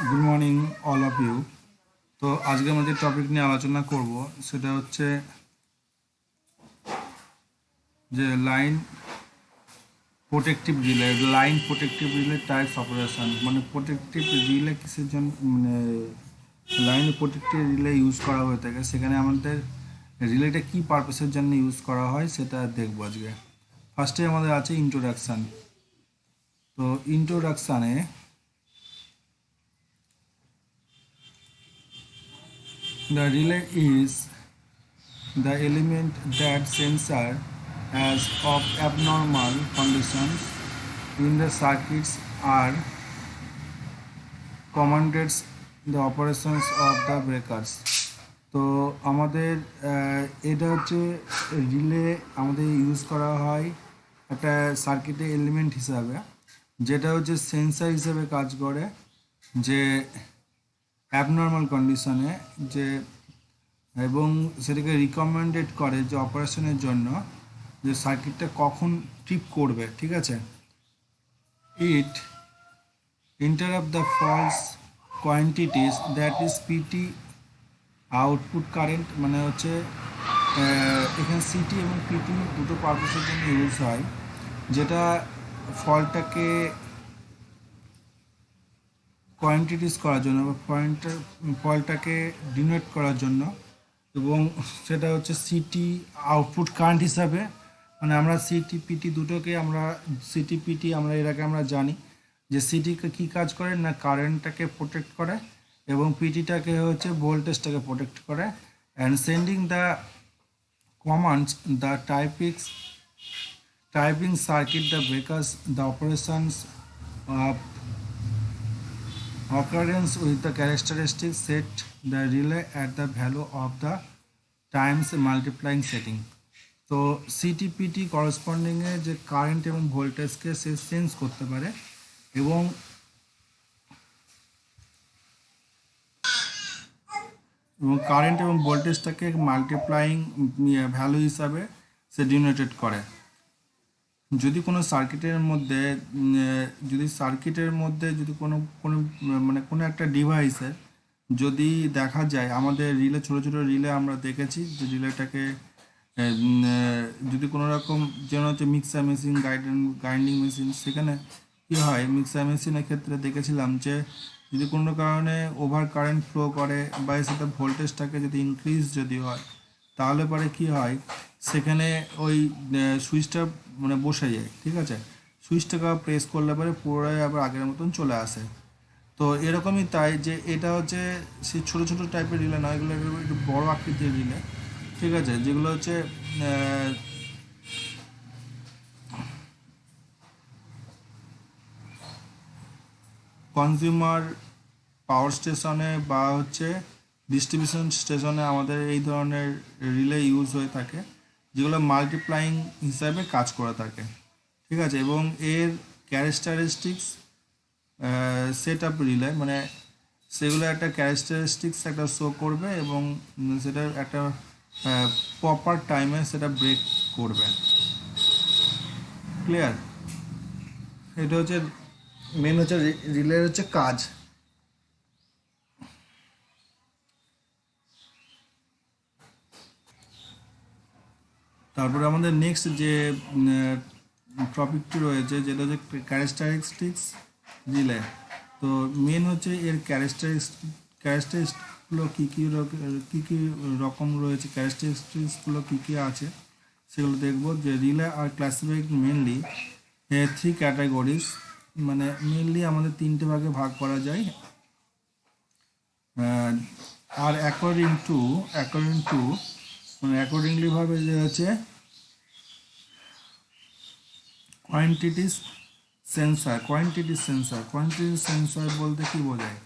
Good morning all of you. তো আজকে আমরা যে টপিক নিয়ে আলোচনা করব সেটা হচ্ছে যে line protective relay types operation, মানে প্রোটেক্টিভ রিলে কিসের জন্য, মানে লাইন প্রোটেক্টিভ রিলে ইউজ করা হয়ে থাকে, সেখানে আমাদের রিলেটা কী পারপাসের জন্য ইউজ করা হয় সেটা দেখবো আজকে। ফার্স্টে আমাদের আছে ইন্ট্রোডাকশান। তো ইন্ট্রোডাকশানে the relay is the element that sensor as of abnormal conditions in the circuits are commands the operations of the breakers. তো আমাদের এটা হচ্ছে রিলে আমাদের ইউজ করা হয় একটা সার্কিটের এলিমেন্ট হিসাবে, যেটা হচ্ছে সেন্সার হিসেবে কাজ করে, যে অ্যাবনর্মাল কন্ডিশনে যে, এবং সেটাকে রিকমেন্ডেড করে যে অপারেশনের জন্য যে সার্কিটটা কখন ট্রিপ করবে, ঠিক আছে। It interrupt the faults quantities that is PT output current, মানে হচ্ছে এখানে সিটি এবং পিটি দুটো পারপাসের জন্য ইউজ হয়, যেটা ফলটাকে কোয়ান্টিটিস করার জন্য বা ফলটাকে ডিনোট করার জন্য, এবং সেটা হচ্ছে সিটি আউটপুট কারেন্ট হিসাবে, মানে আমরা সিটি পিটি দুটোকে আমরা সিটি পিটি আমরা এর আগে আমরা জানি যে সিটিকে কী কাজ করে না কারেন্টটাকে প্রোটেক্ট করে, এবং পিটিটাকে হচ্ছে ভোল্টেজটাকে প্রোটেক্ট করে, and sending the commands the typing circuit the breakers the operations of occurrence with the characteristic set the relay at the value of the times multiplying setting. তো সিটিপিটি করসপন্ডিংয়ে যে কারেন্ট এবং ভোল্টেজকে সে সেন্স করতে পারে, এবং কারেন্ট এবং ভোল্টেজটাকে multiplying value হিসাবে সে denoted করে। যদি কোনো সার্কিটের মধ্যে যদি কোনো মানে কোনো একটা ডিভাইসের যদি দেখা যায়, আমাদের রিলে ছোটো ছোটো রিলে আমরা দেখেছি যে রিলেটাকে যদি কোনো রকম যেন হচ্ছে মিক্সার মেশিন গ্রাইন্ডিং মেশিন, সেখানে কী হয় মিক্সার মেশিনের ক্ষেত্রে দেখেছিলাম যে যদি কোনো কারণে ওভার কারেন্ট ফ্লো করে বা সেটা ভোল্টেজটাকে যদি ইনক্রিজ যদি হয়, তাহলে পরে কী হয় সেখানে ওই সুইচটা মানে বসে যায়, ঠিক আছে। সুইচটাকে প্রেস করলে পরে পুরোটাই আবার আগের মতন চলে আসে। তো এরকমই তাই যে এটা হচ্ছে সে ছোটো ছোটো টাইপের রিলে নয়, এগুলো একটু বড়ো আকৃতির রিলে, ঠিক আছে, যেগুলো হচ্ছে কনজিউমার পাওয়ার স্টেশনে বা হচ্ছে ডিস্ট্রিবিউশন স্টেশনে আমাদের এই ধরনের রিলে ইউজ হয়ে থাকে, যেগুলো মাল্টিপ্লাইং হিসাবে কাজ করে থাকে, ঠিক আছে। এবং এর ক্যারেক্টারিস্টিক্স সেট আপ রিলে, মানে সেগুলো একটা ক্যারেক্টারিস্টিক্স একটা শো করবে, এবং সেটার একটা প্রপার টাইমে সেটা ব্রেক করবে। ক্লিয়ার? এটা হচ্ছে মেন হচ্ছে রিলের হচ্ছে কাজ। তারপরে আমাদের নেক্সট যে টপিকটি রয়েছে যেটা হচ্ছে ক্যারেক্টারিস্টিক্স রিলে। তো মেন হচ্ছে এর ক্যারেক্টারিস্টিক্সগুলো কী কী রকম রয়েছে, ক্যারেক্টারিস্টিক্সগুলো কী কী আছে সেগুলো দেখব। যে relay are classified mainly three categories, মানে মেনলি আমাদের তিনটে ভাগে ভাগ করা যায়। আর অ্যাকর্ডিং টু মানে অ্যাকর্ডিংলি ভাবে যে হচ্ছে কোয়ান্টিটিস সেন্সার বলতে কি বোঝায়?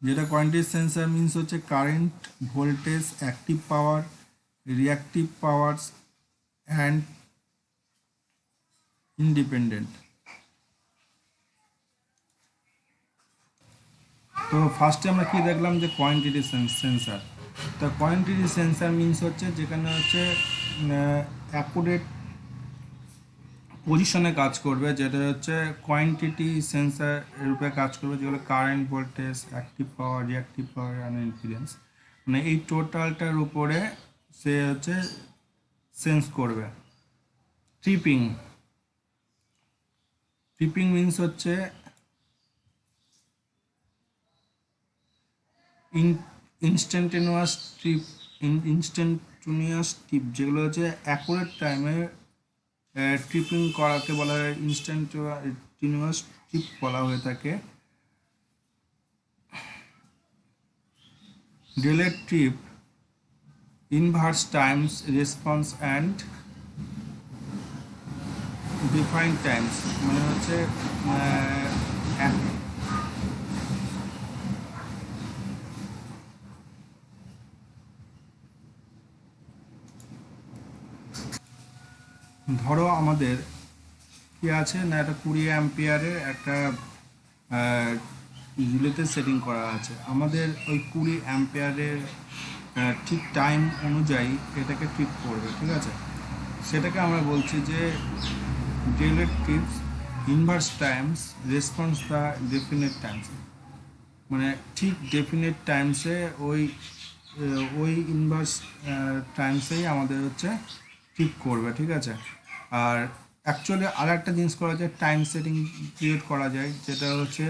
যেটা কোয়ান্টিটি সেন্সার মিনস হচ্ছে current, voltage, active power, reactive powers and independent. তো ফার্স্টে আমরা কি দেখলাম যে কোয়ান্টিটি সেন্সার। তো কোয়ান্টিটি সেন্সার মিনস হচ্ছে যেখানে হচ্ছে অ্যাকুরেট পজিশনে কাজ করবে, যেটা হচ্ছে কোয়ান্টিটি সেন্সার রূপে কাজ করবে, যেগুলো current, voltage, active power, reactive power and impedance, মানে এই টোটালটার উপরে সে হচ্ছে সেন্স করবে। ট্রিপিং, ট্রিপিং মিন্স হচ্ছে ইনস্ট্যান্টেনিয়াস ট্রিপ, ইনস্ট্যান্টেনিয়াস ট্রিপ, যেগুলো হচ্ছে অ্যাকুরেট টাইমে ট্রিপিং করাকে বলা হয় ইনস্ট্যান্টেনিয়াস ট্রিপ বলা হয়ে থাকে। Delayed trip, inverse Times response and defined Times, মানে হচ্ছে ধরো আমাদের কি আছে না, একটা 20 অ্যাম্পিয়ারের একটা রিলেতে সেটিং করা আছে। আমাদের ওই 20 অ্যাম্পিয়ারের ঠিক টাইম অনুযায়ী এটাকে ট্রিপ করবে, ঠিক আছে। সেটাকে আমরা বলছি যে delayed TRIPS inverse Times response the definite Times, মানে ঠিক ডেফিনেট টাইমসে ওই ইনভার্স টাইমসেই আমাদের হচ্ছে ট্রিপ করবে, ঠিক আছে। আর অ্যাকচুয়ালি আর একটা জিনিস করা যায়, টাইম সেটিং ক্রিয়েট করা যায়, যেটা হচ্ছে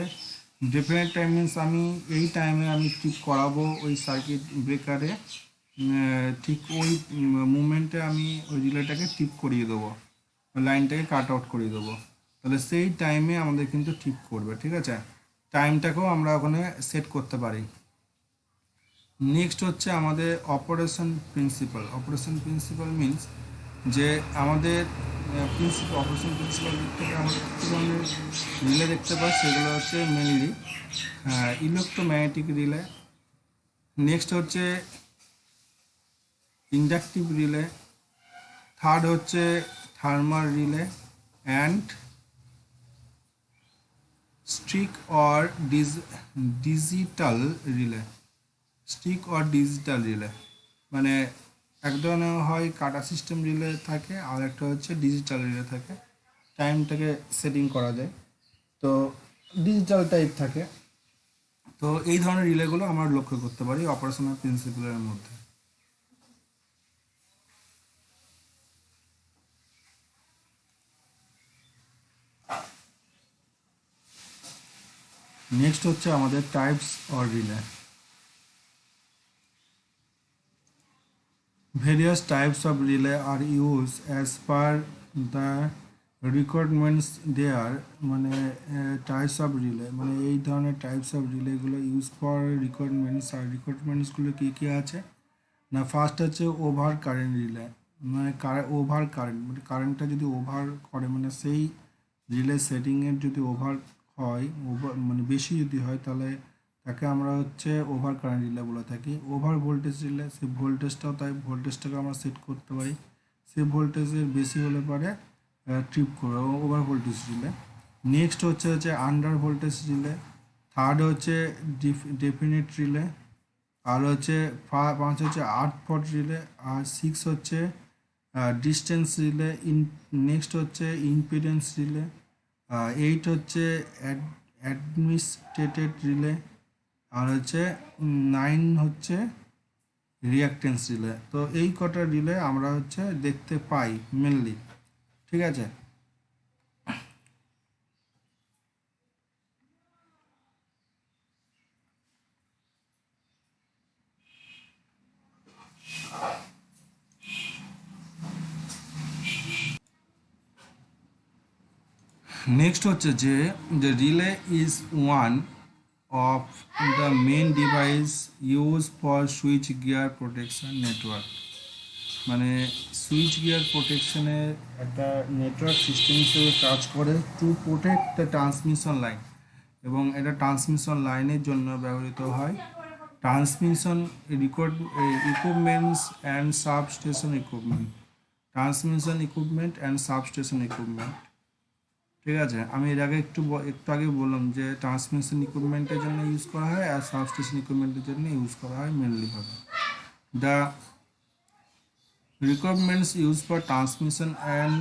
ডেফিনেট টাইম মিনস আমি এই টাইমে আমি ট্রিপ করাবো ওই সার্কিট ব্রেকারে, ঠিক ওই মুমেন্টে আমি ওই রিলেটাকে ট্রিপ করিয়ে দেবো, লাইনটাকে কাট আউট করিয়ে দেবো, তাহলে সেই টাইমে আমাদের কিন্তু ট্রিপ করবে, ঠিক আছে। টাইমটাকেও আমরা ওখানে সেট করতে পারি। নেক্সট হচ্ছে আমাদের operation principal. Operation principal means যে আমাদের অপারেশন প্রিন্সিপাল দিক থেকে আমাদের কী ধরনের রিলে দেখতে পাই, সেগুলো হচ্ছে মেনলি ইলেকট্রোম্যাগনেটিক রিলে, নেক্সট হচ্ছে ইন্ডাকটিভ রিলে, থার্ড হচ্ছে thermal relay, and stick or digital relay. Stick or digital relay মানে এক ধরনের হয় কাটা সিস্টেম রিলে থাকে, আর একটা হচ্ছে ডিজিটাল রিলে থাকে, টাইমটাকে সেটিং করা যায়, তো ডিজিটাল টাইপ থাকে। তো এই ধরনের রিলেগুলো আমরা লক্ষ্য করতে পারি অপারেশনাল প্রিন্সিপালের মধ্যে। নেক্সট হচ্ছে আমাদের types or relay. Various types of relay are used as per the requirements there, মানে টাইপস অফ রিলে, মানে এই ধরনের টাইপস অফ রিলেগুলো ইউজ ফর রিকোয়ারমেন্টস। আর রিকোয়ারমেন্টসগুলো কী কী আছে না, ফার্স্ট হচ্ছে ওভার কারেন্ট রিলে, মানে ওভার কারেন্ট, মানে কারেন্টটা যদি ওভার করে, মানে সেই রিলে সেটিংয়ের যদি ওভার হয়, ওভার মানে বেশি যদি হয়, তাহলে তাকে আমরা হচ্ছে ওভার কারেন্ট রিলে বলে থাকি। ওভার ভোল্টেজ রিলে, সেই ভোল্টেজটাও তাই, ভোল্টেজটাকে আমরা সেট করতে পারি, সেই ভোল্টেজের বেশি হলে পরে ট্রিপ করবে ওভার ভোল্টেজ রিলে। নেক্সট হচ্ছে আন্ডার ভোল্টেজ রিলে, থার্ড হচ্ছে ডেফিনিট রিলে, আর হচ্ছে 5 হচ্ছে আর্থ ফট রিলে, আর 6 হচ্ছে ডিস্টেন্স রিলে, নেক্সট হচ্ছে ইম্পিডেন্স রিলে, 8 হচ্ছে অ্যাডমিনিস্ট্রেটেড রিলে, আর হচ্ছে 9 হচ্ছে রিঅ্যাক্টেন্স রিলে। তো এই কটা রিলে আমরা হচ্ছে দেখতে পাই মেনলি, ঠিক আছে। নেক্সট হচ্ছে যে relay is one of the main device use for switch gear protection network, মানে সুইচ গিয়ার প্রোটেকশনের একটা নেটওয়ার্ক সিস্টেম হিসেবে কাজ করে to protect the transmission line, এবং এটা ট্রান্সমিশন লাইনের জন্য ব্যবহৃত হয়। Transmission equipments and substation equipment, transmission equipment and substation equipment, ঠিক আছে। আমি এর আগে একটু আগে বললাম যে ট্রান্সমিশন ইকুইপমেন্টের জন্য ইউজ করা হয় আর সাবস্টেশন ইকুইপমেন্টের জন্য ইউজ করা হয় মেনলি ভাবে। The requirements used for transmission and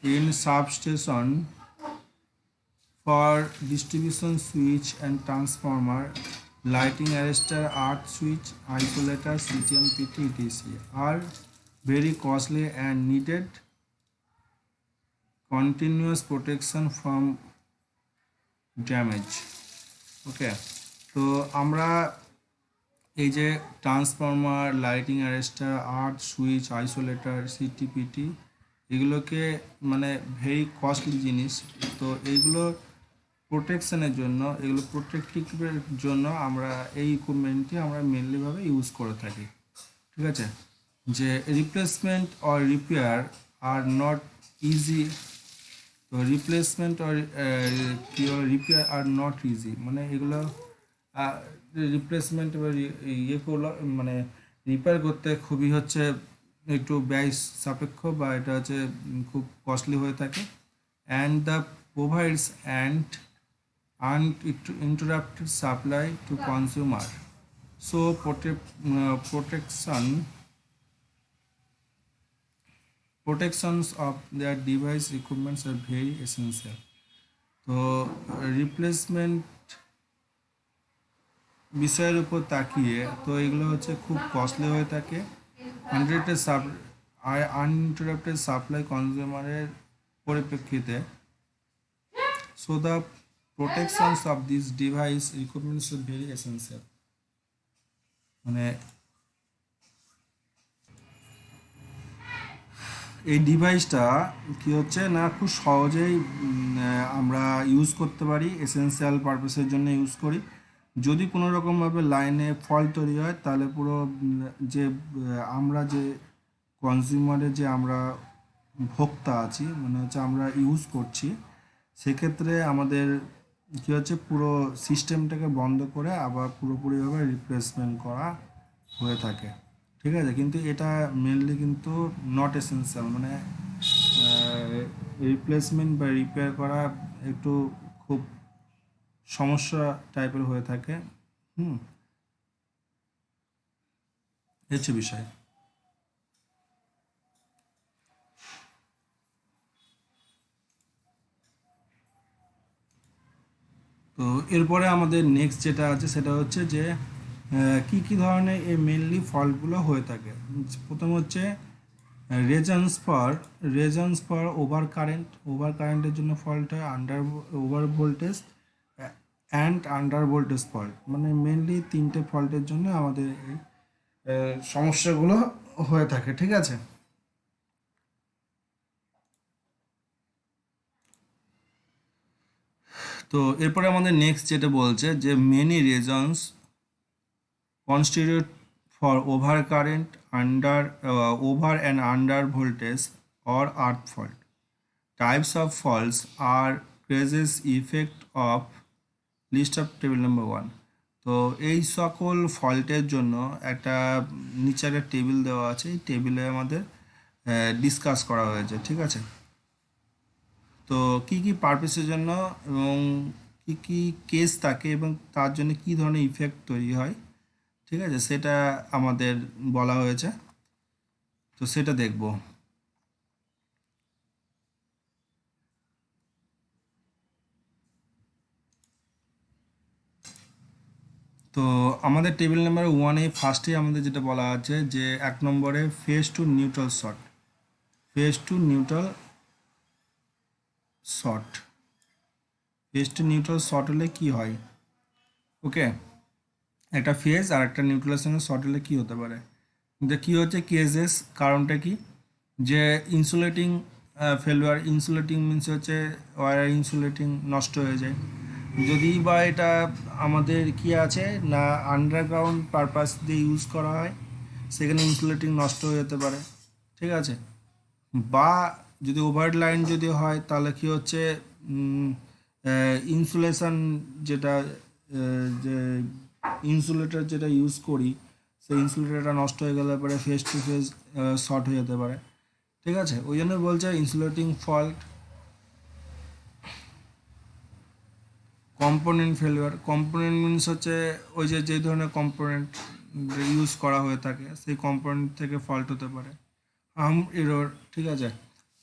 in substation for distribution switch and transformer, lighting arrestor, arc switch, isolator, CTM, PT, etc. are very costly and needed continuous protection from damage. ওকে, তো আমরা এই যে transformer, lighting arrester, আর্থ switch, isolator, সিটিপিটি, এগুলোকে মানে very costly জিনিস। তো এইগুলো প্রোটেকশনের জন্য, এগুলো প্রোটেক্টিভের জন্য আমরা এই ইকুইপমেন্টটি আমরা মেনলিভাবে ইউজ করে থাকি। ঠিক আছে, যে replacement or repair are not easy. তো replacement or repair are not easy, মানে এগুলো রিপ্লেসমেন্ট বা ইয়ে করলো মানে রিপেয়ার করতে খুবই হচ্ছে একটু ব্যয় সাপেক্ষ, বা এটা হচ্ছে খুব কস্টলি হয়ে থাকে। And the provides and uninterrupted supply to consumer, so protections of their device equipments are very essential. তো রিপ্লেসমেন্ট বিষয়ের উপর তাকিয়ে তো এগুলো হচ্ছে খুব কস্টলি হয়ে থাকে। আনইন্টারাপ্টেড সাপ্লাই কনজিউমারের পরিপ্রেক্ষিতে, so the protections of this device equipment is very essential. মানে এই ডিভাইসটা কি হচ্ছে না, খুব সহজেই আমরা ইউজ করতে পারি, এসেনশিয়াল পারপাসের জন্য ইউজ করি। যদি কোনো রকমভাবে লাইনে ফল্ট তৈরি হয় তাহলে পুরো যে আমরা যে কনজিউমারের যে আমরা ভোক্তা আছি, মানে হচ্ছে আমরা ইউজ করছি, সেক্ষেত্রে আমাদের কী হচ্ছে পুরো সিস্টেমটাকে বন্ধ করে আবার পুরোপুরিভাবে রিপ্লেসমেন্ট করা হয়ে থাকে। ঠিক আছে, কিন্তু এটা মেনলি কিন্তু নট এসেন্সিয়াল, মানে রিপ্লেসমেন্ট বা রিপেয়ার করা একটু খুব সমস্যা টাইপের হয়ে থাকে। হচ্ছে বিষয়। তো এরপরে আমাদের নেক্সট যেটা আছে সেটা হচ্ছে যে কি কি ধরনের এই মেনলি ফল্টগুলো হয়ে থাকে। প্রথম হচ্ছে রেজন্স ফর ওভার কারেন্টের জন্য ফল্ট হয়, over voltage and under voltage fault, মানে মেনলি তিনটে ফল্টের জন্য আমাদের এই সমস্যাগুলো হয়ে থাকে। ঠিক আছে, তো এরপরে আমাদের নেক্সট যেটা বলছে যে many reasons constitute for overcurrent, over and under voltage or earth fault. Types of faults are causes effect of list of table number 1. তো এই সকল ফল্টের জন্য একটা নিচে একটা টেবিল দেওয়া আছে, এই টেবিলে আমাদের ডিসকাস করা হয়েছে। ঠিক আছে, তো কি কি পারপাসের জন্য এবং কি কি কেস থাকে এবং তার জন্য কি ধরনের ইফেক্ট তৈরি হয়, ঠিক আছে, সেটা আমাদের বলা হয়েছে। তো সেটা দেখব। তো আমাদের টেবিল নাম্বার 1-এ ফার্স্টে আমাদের যেটা বলা আছে যে 1 নম্বরে ফেজ টু নিউট্রাল শর্ট হলে কি হয়। ওকে, একটা ফেজ আর একটা নিউট্রালের সঙ্গে শর্ট হলে কী হতে পারে, যে কী হচ্ছে কেসেস, কারণটা কি, যে ইনসুলেটিং ফেলুয়ার। ইনসুলেটিং মিনস হচ্ছে ওয়্যার ইনসুলেটিং নষ্ট হয়ে যায়। যদি বা এটা আমাদের কি আছে না আন্ডারগ্রাউন্ড পারপাস দিয়ে ইউজ করা হয়, সেখানে ইনসুলেটিং নষ্ট হয়ে যেতে পারে। ঠিক আছে, বা যদি ওভার লাইন যদি হয় তাহলে কি হচ্ছে ইনসুলেশন যেটা যে ইনসুলেটর যেটা ইউজ করি, সেই ইনসুলেটরটা নষ্ট হয়ে গেলে পরে ফেস টু ফেস শর্ট হয়ে যেতে পারে। ঠিক আছে, ওই জন্য বলছে insulating fault. Component failure, component means হচ্ছে ওই যে ধরনের কম্পোনেন্ট ইউজ করা হয়ে থাকে সেই কম্পোনেন্ট থেকে ফল্ট হতে পারে। Arm error. ঠিক আছে,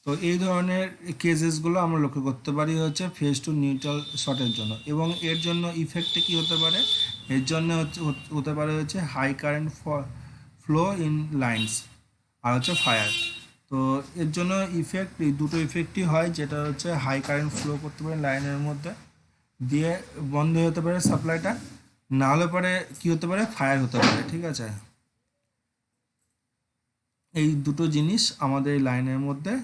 তো এই ধরনের কেসেসগুলো আমরা লক্ষ্য করতে পারি হচ্ছে ফেজ টু নিউট্রাল শটের জন্য, এবং এর জন্য ইফেক্টে কী হতে পারে, এর জন্য হতে পারে হচ্ছে high current flow in lines আর হচ্ছে ফায়ার। তো এর জন্য ইফেক্ট, এই দুটো ইফেক্টই হয়, যেটা হচ্ছে হাই কারেন্ট ফ্লো করতে পারে লাইনের মধ্যে দিয়ে, বন্ধ হতে পারে সাপ্লাইটা, না হলে পরে কী হতে পারে, ফায়ার হতে পারে। ঠিক আছে, এই দুটো জিনিস আমাদের এই লাইনের মধ্যে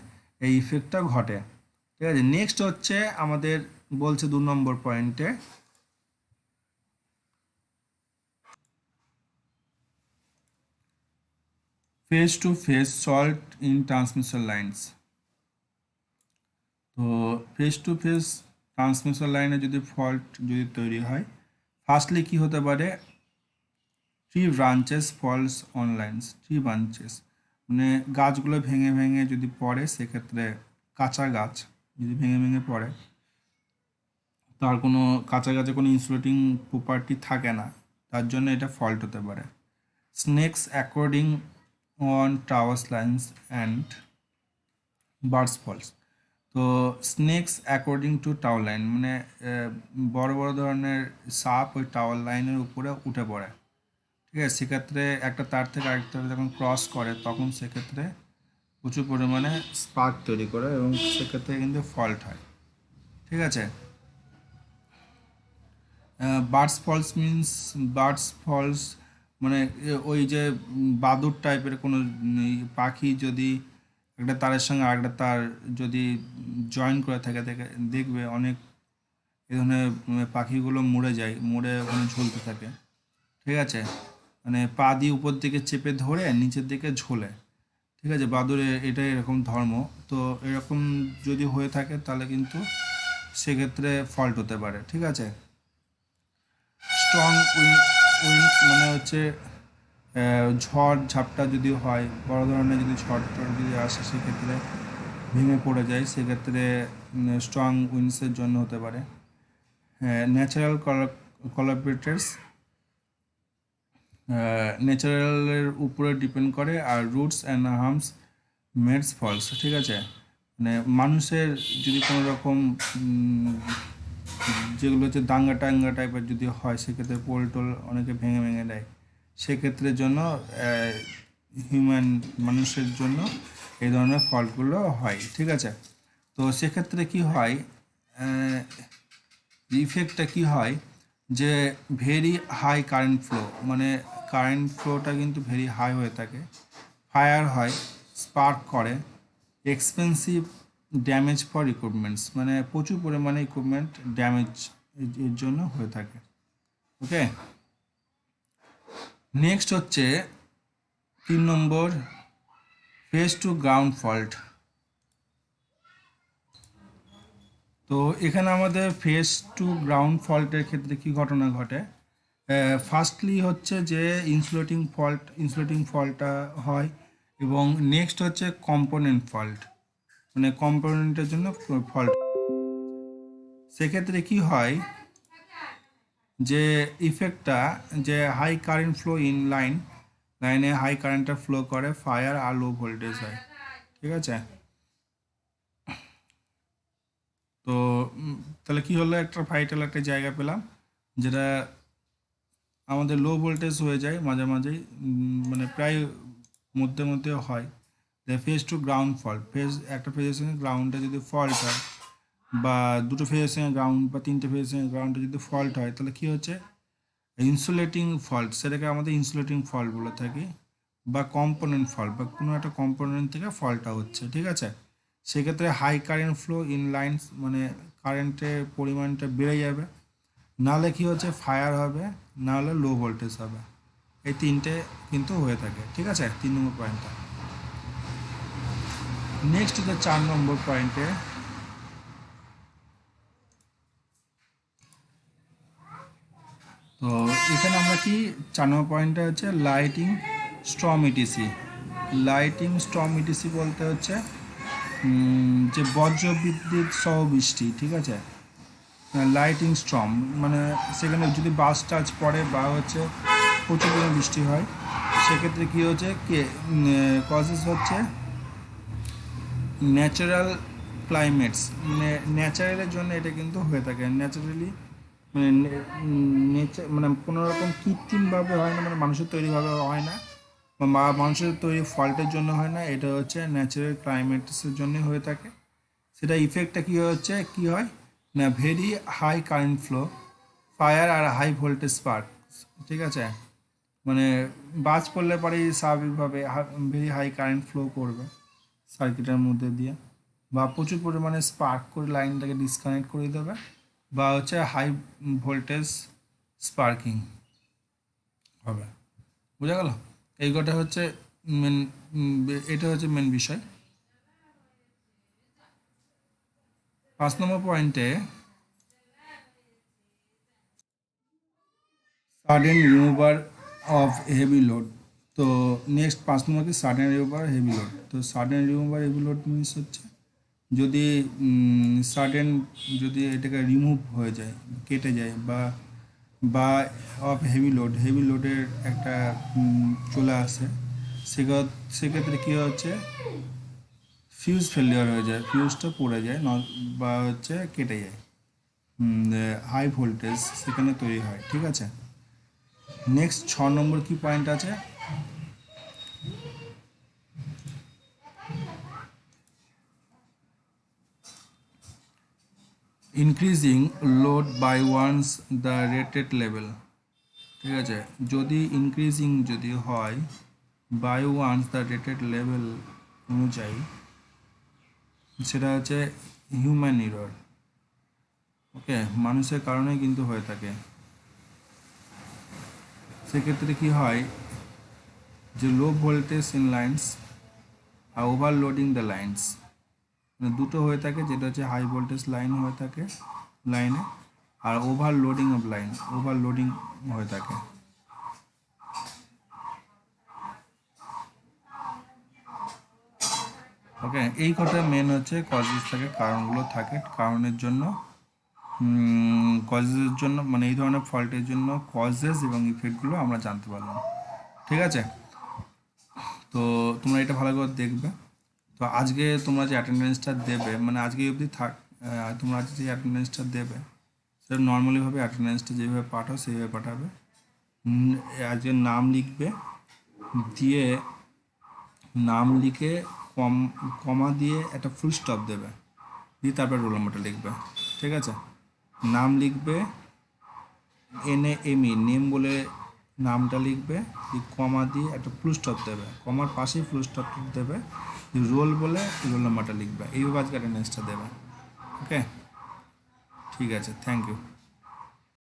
এই ইফেক্টটা ঘটে। ঠিক আছে, নেক্সট হচ্ছে আমাদের বলছে 2 নম্বর পয়েন্টে face to face fault in transmission lines. তো ফেস টু ফেস ট্রান্সমিশন লাইনে যদি ফল্ট যদি তৈরি হয়, ফার্স্টলি কি হতে পারে, tree branches falls on lines. Tree branches মানে গাছগুলো ভেঙে ভেঙে যদি পড়ে, সেক্ষেত্রে কাঁচা গাছ যদি ভেঙে ভেঙে পড়ে, তার কোনো কাঁচা গাছে কোনো ইনসুলেটিং প্রপার্টি থাকে না, তার জন্য এটা ফল্ট হতে পারে। Snakes according on towers lines and birds falls. তো snakes according to tower line মানে বড় বড় ধরনের সাপ ওই টাওয়ার লাইনের উপরে উঠে পড়ে। ঠিক আছে, সেক্ষেত্রে একটা তার থেকে আরেকটা যখন ক্রস করে, তখন সেক্ষেত্রে প্রচুর পরিমাণে স্পার্ক তৈরি করে, এবং সেক্ষেত্রে কিন্তু ফল্ট হয়। ঠিক আছে, birds falls means, birds falls মানে ওই যে বাদুড় টাইপের কোনো পাখি যদি একটা তারের সঙ্গে আরেকটা তার যদি জয়েন করে থাকে, দেখবে অনেক এই ধরনের পাখিগুলো মরে যায়, মরে ওখানে ঝুলতে থাকে। ঠিক আছে, মানে পা দিয়ে উপর দিকে চেপে ধরে নিচের দিকে ঝোলে। ঠিক আছে, বাদুড়ে এটা এরকম ধর্ম। তো এরকম যদি হয়ে থাকে, তাহলে কিন্তু সেক্ষেত্রে ফল্ট হতে পারে। ঠিক আছে, স্ট্রং উইন্ড মানে হচ্ছে ঝড় ঝাপটা যদি হয়, বড় ধরনের যদি ঝড় টড় যদি আসে, সেক্ষেত্রে ভেঙে পড়ে যায়, সেক্ষেত্রে স্ট্রং উইন্ডসের জন্য হতে পারে। ন্যাচারাল কলাবরেটরস ন্যাচারালের উপরে ডিপেন্ড করে, আর roots and harms meds falls. ঠিক আছে, মানে মানুষের যদি কোনো রকম যেগুলো হচ্ছে দাঙ্গা টাঙ্গা টাইপের যদি হয়, সেক্ষেত্রে পোল টোল অনেকে ভেঙে ভেঙে দেয়, সেক্ষেত্রের জন্য হিউম্যান মানুষের জন্য এই ধরনের ফল্টগুলো হয়। ঠিক আছে, তো সেক্ষেত্রে কি হয়, ইফেক্টটা কি হয়, যে ভেরি হাই কারেন্ট ফ্লো, মানে কারেন্ট ফ্লোটা কিন্তু ভেরি হাই হয়ে থাকে, ফায়ার হয়, স্পার্ক করে, এক্সপেন্সিভ ড্যামেজ ফর ইকুইপমেন্টস, মানে প্রচুর পরিমাণে ইকুইপমেন্ট ড্যামেজ এর জন্য হয়ে থাকে। ওকে, নেক্সট হচ্ছে 3 নম্বর ফেজ টু গ্রাউন্ড ফল্ট। তো এখানে আমাদের ফেজ টু গ্রাউন্ড ফল্টের ক্ষেত্রে কি ঘটনা ঘটে, ফার্স্টলি হচ্ছে যে ইনসুলেটিং ফল্টটা হয়, এবং নেক্সট হচ্ছে কম্পোনেন্ট ফল্ট, মানে কম্পোনেন্টের জন্য ফল্ট। সেক্ষেত্রে কি হয়, যে ইফেক্টটা, যে হাই কারেন্ট ফ্লো ইন লাইনে হাই কারেন্টটা ফ্লো করে, ফায়ার আর লো ভোল্টেজ হয়। ঠিক আছে, তো তাহলে কি হলো, একটা ভাইটাল একটা জায়গা পেলাম, যেটা আমাদের লো ভোল্টেজ হয়ে যায় মাঝে মাঝেই, মানে প্রায় মধ্যে মধ্যে হয়। ফেজ টু গ্রাউন্ড ফল্ট, একটা ফেজের সঙ্গে গ্রাউন্ডে যদি ফল্ট হয়, বা দুটো ফেজের সঙ্গে গ্রাউন্ড বা তিনটে ফেজের সঙ্গে গ্রাউন্ডে যদি ফল্ট হয়, তাহলে কী হচ্ছে, ইনসুলেটিং ফল্ট, সেটাকে আমাদের ইনসুলেটিং ফল্ট বলে থাকি, বা কম্পোনেন্ট ফল্ট, বা কোনো একটা কম্পোনেন্ট থেকে ফল্টটা হচ্ছে। ঠিক আছে, সেক্ষেত্রে high current flow in lines, মানে কারেন্টের পরিমাণটা বেড়ে যাবে, নাহলে কী হচ্ছে, ফায়ার হবে, নাহলে লো ভোল্টেজ হবে। এই তিনটে কিন্তু হয়ে থাকে। ঠিক আছে, 3 নম্বর পয়েন্টটা। নেক্সট হচ্ছে 4 নম্বর পয়েন্টে, তো এখানে আমরা কি 4 নম্বর পয়েন্টটা হচ্ছে lighting storm ETC. Lighting storm ETC বলতে হচ্ছে যে বজ্র বিদ্যুৎ সহ বৃষ্টি। ঠিক আছে, লাইটিং স্টর্ম মানে সেখানে যদি বাস টাচ পড়ে, বা হচ্ছে প্রচুর পরিমাণে বৃষ্টি হয়, সেক্ষেত্রে কী হচ্ছে, কজেস হচ্ছে ন্যাচারাল ক্লাইমেটস, মানে ন্যাচারালের জন্য এটা কিন্তু হয়ে থাকে ন্যাচারালি, মানে নেচার, মানে কোনো রকম কৃত্রিমভাবে হয় না, মানে মানুষের তৈরিভাবে হয় না, বা মানুষের তৈরি ফল্টের জন্য হয় না, এটা হচ্ছে ন্যাচারাল ক্লাইমেটসের জন্য হয়ে থাকে। সেটা ইফেক্টটা কী হচ্ছে, কী হয় না, very high current flow, fire আর হাই ভোল্টেজ স্পার্ক, ঠিক আছে, মানে বাজ পড়লে পরেই স্বাভাবিকভাবে ভেরি হাই কারেন্ট ফ্লো করবে সার্কিটের মধ্যে দিয়ে, বা প্রচুর পরিমাণে স্পার্ক করে লাইনটাকে ডিসকানেক্ট করে দেবে, বা হচ্ছে হাই ভোল্টেজ স্পার্কিং হবে। বোঝা গেল? এই কটা হচ্ছে মেন, এটা হচ্ছে মেন বিষয়। 5 নম্বর পয়েন্টে sudden remover of heavy load. তো নেক্সট 5 নম্বর কি, সাডেন রিমুভার হেভি লোড। তো sudden remover heavy load means হচ্ছে যদি সাডেন, যদি এটাকে রিমুভ হয়ে যায়, কেটে যায়, বা বা অফ হেভি লোড, হেভি লোডের একটা চলে আসে, সেক্ষেত্রে কী হচ্ছে, ফিউজ ফেলিওর হয়ে যায়, ফিউজটা পড়ে যায়, বা হচ্ছে কেটে যায়, হাই ভোল্টেজ সেখানে তৈরি হয়, ঠিক আছে। নেক্সট 6 নম্বর কি পয়েন্ট আছে, increasing load by once the rated level, ঠিক আছে, যদি ইনক্রিজিং যদি হয় by once the rated level অনুযায়ী, সেটা হচ্ছে হিউম্যান এরর, ওকে, মানুষের কারণেই কিন্তু হয়ে থাকে। সেক্ষেত্রে কি হয় যে লো ভোল্টেজ ইন লাইন্স আর ওভারলোডিং দ্য লাইন্স, দুটো হয়ে থাকে, যেটা হচ্ছে হাই ভোল্টেজ লাইন হয়ে থাকে লাইনে, আর ওভারলোডিং অফ লাইন, ওভারলোডিং হয়ে থাকে। ওকে, এই কটা মেন হচ্ছে কজেস থাকে, কারণগুলো থাকে, কারণের জন্য, কজেসের জন্য, মানে এই ধরনের ফল্টের জন্য কজেস এবং ইফেক্টগুলো আমরা জানতে পারলাম, ঠিক আছে। তো তোমরা এটা ভালো করে দেখবে। তো আজকে তোমরা যে অ্যাটেন্ডেন্সটা দেবে, মানে আজকে অবধি তোমরা আজকে যে অ্যাটেন্ডেন্সটা দেবে, সেটা নর্মালিভাবে অ্যাটেন্ডেন্সটা যেভাবে পাঠাও সেইভাবে পাঠাবে। আজকে নাম লিখবে, দিয়ে নাম লিখে কমা দিয়ে একটা ফুল স্টপ দেবে, দিয়ে তারপর রোল নাম্বারটা লিখবে, ঠিক আছে। নাম লিখবে NAME, নেম বলে নামটা লিখবে, কমা দিয়ে একটা ফুল স্টপ দেবে, কমার পাশেই ফুল স্টপ দেবে, রোল বলে রোল নাম্বারটা লিখবে, এইভাবে আজকে অ্যাটেন্ডেন্সটা দেবে। ওকে, ঠিক আছে, থ্যাংক ইউ।